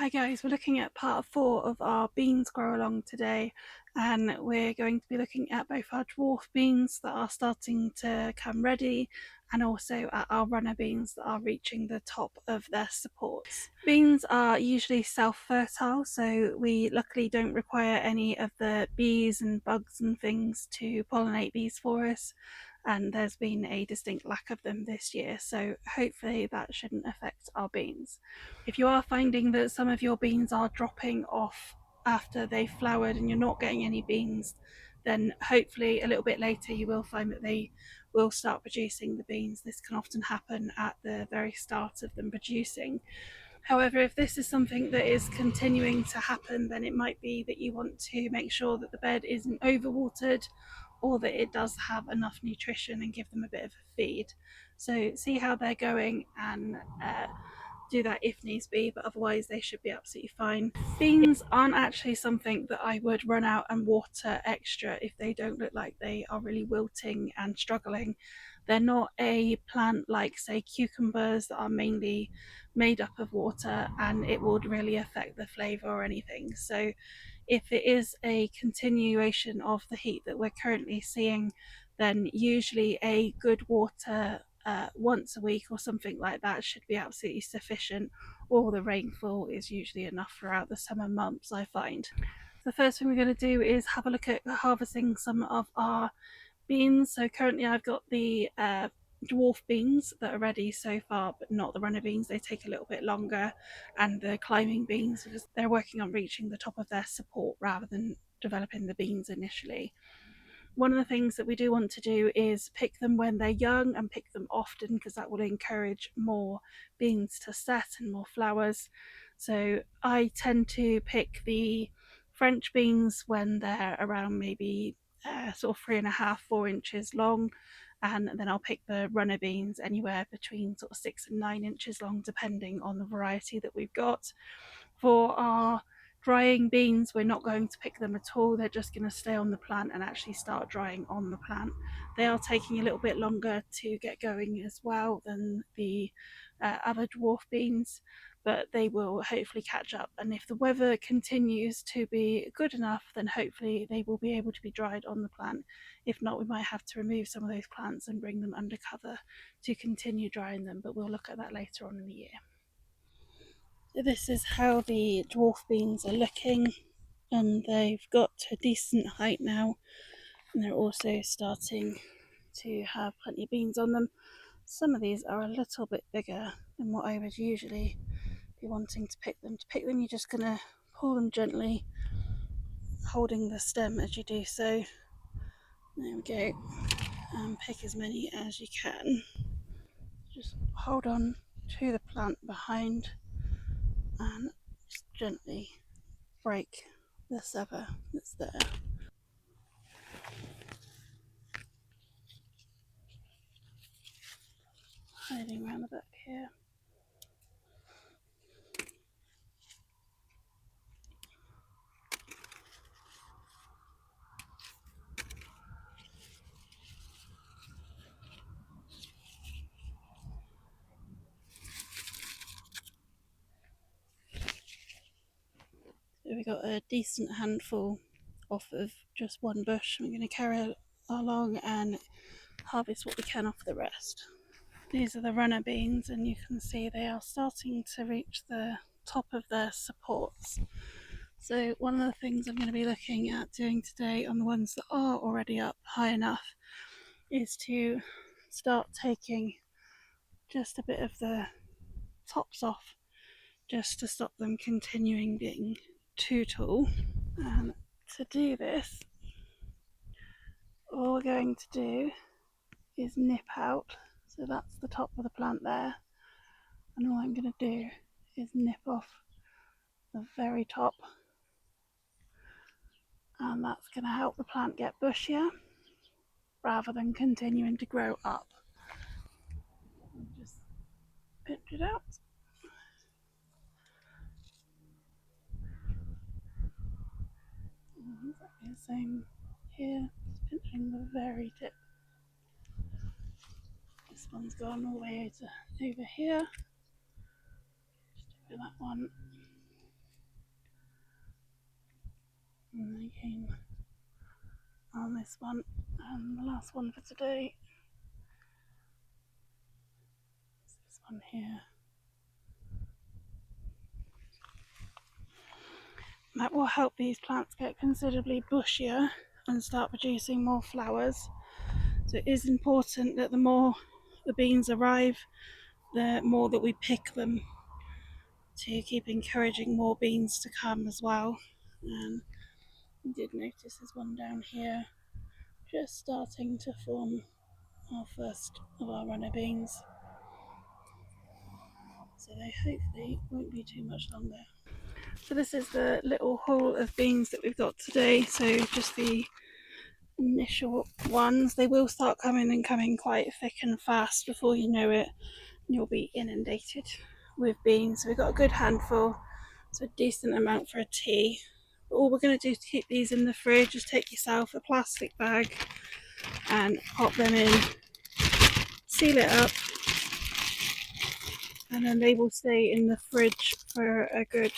Hi guys, we're looking at part 4 of our beans grow along today, and we're going to be looking at both our dwarf beans that are starting to come ready and also at our runner beans that are reaching the top of their supports. Beans are usually self-fertile, so we luckily don't require any of the bees and bugs and things to pollinate these for us, and there's been a distinct lack of them this year, so hopefully that shouldn't affect our beans. If you are finding that some of your beans are dropping off after they've flowered and you're not getting any beans, then hopefully a little bit later you will find that they will start producing the beans. This can often happen at the very start of them producing. However, if this is something that is continuing to happen, then it might be that you want to make sure that the bed isn't overwatered or that it does have enough nutrition and give them a bit of a feed. So see how they're going and do that if needs be, but otherwise they should be absolutely fine. Beans aren't actually something that I would run out and water extra if they don't look like they are really wilting and struggling. They're not a plant like, say, cucumbers that are mainly made up of water and it would really affect the flavour or anything. So if it is a continuation of the heat that we're currently seeing, then usually a good water once a week or something like that should be absolutely sufficient, or the rainfall is usually enough throughout the summer months, I find. The first thing we're going to do is have a look at harvesting some of our beans. So currently I've got the dwarf beans that are ready so far, but not the runner beans. They take a little bit longer, and the climbing beans, they're working on reaching the top of their support rather than developing the beans initially. One of the things that we do want to do is pick them when they're young and pick them often, because that will encourage more beans to set and more flowers. So I tend to pick the French beans when they're around maybe sort of 3.5–4 inches long, and then I'll pick the runner beans anywhere between sort of 6 and 9 inches long, depending on the variety that we've got. For our drying beans, we're not going to pick them at all. They're just going to stay on the plant and actually start drying on the plant. They are taking a little bit longer to get going as well than the other dwarf beans, but they will hopefully catch up. And if the weather continues to be good enough, then hopefully they will be able to be dried on the plant. If not, we might have to remove some of those plants and bring them under cover to continue drying them, but we'll look at that later on in the year. So this is how the dwarf beans are looking, and they've got to a decent height now, and they're also starting to have plenty of beans on them. Some of these are a little bit bigger than what I would usually be wanting to pick them. To pick them, you're just going to pull them gently, holding the stem as you do so. There we go, and pick as many as you can. Just hold on to the plant behind and just gently break the sever that's there. Hiding around the back here. So we got a decent handful off of just one bush. We're going to carry along and harvest what we can off the rest. These are the runner beans, and you can see they are starting to reach the top of their supports. So one of the things I'm going to be looking at doing today on the ones that are already up high enough is to start taking just a bit of the tops off, just to stop them continuing being too tall. And to do this, all we're going to do is nip out. So that's the top of the plant there, and all I'm going to do is nip off the very top, and that's going to help the plant get bushier rather than continuing to grow up. Just pinch it out. Exactly the same here, just pinching the very tip. This one's gone all the way over here. Just do that one. again on this one, and the last one for today is this one here. That will help these plants get considerably bushier and start producing more flowers. So it is important that the more the beans arrive, the more that we pick them, to keep encouraging more beans to come as well. And I did notice there's one down here just starting to form our first of our runner beans. So they hopefully won't be too much longer. So this is the little haul of beans that we've got today. So just the initial ones. They will start coming quite thick and fast before you know it. You'll be inundated with beans. So we've got a good handful, so a decent amount for a tea. But all we're going to do to keep these in the fridge is take yourself a plastic bag and pop them in, seal it up, and then they will stay in the fridge for a good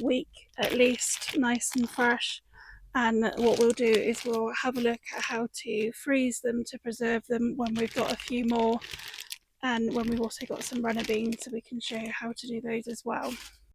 week at least, nice and fresh. And what we'll do is we'll have a look at how to freeze them to preserve them when we've got a few more, and when we've also got some runner beans, so we can show you how to do those as well.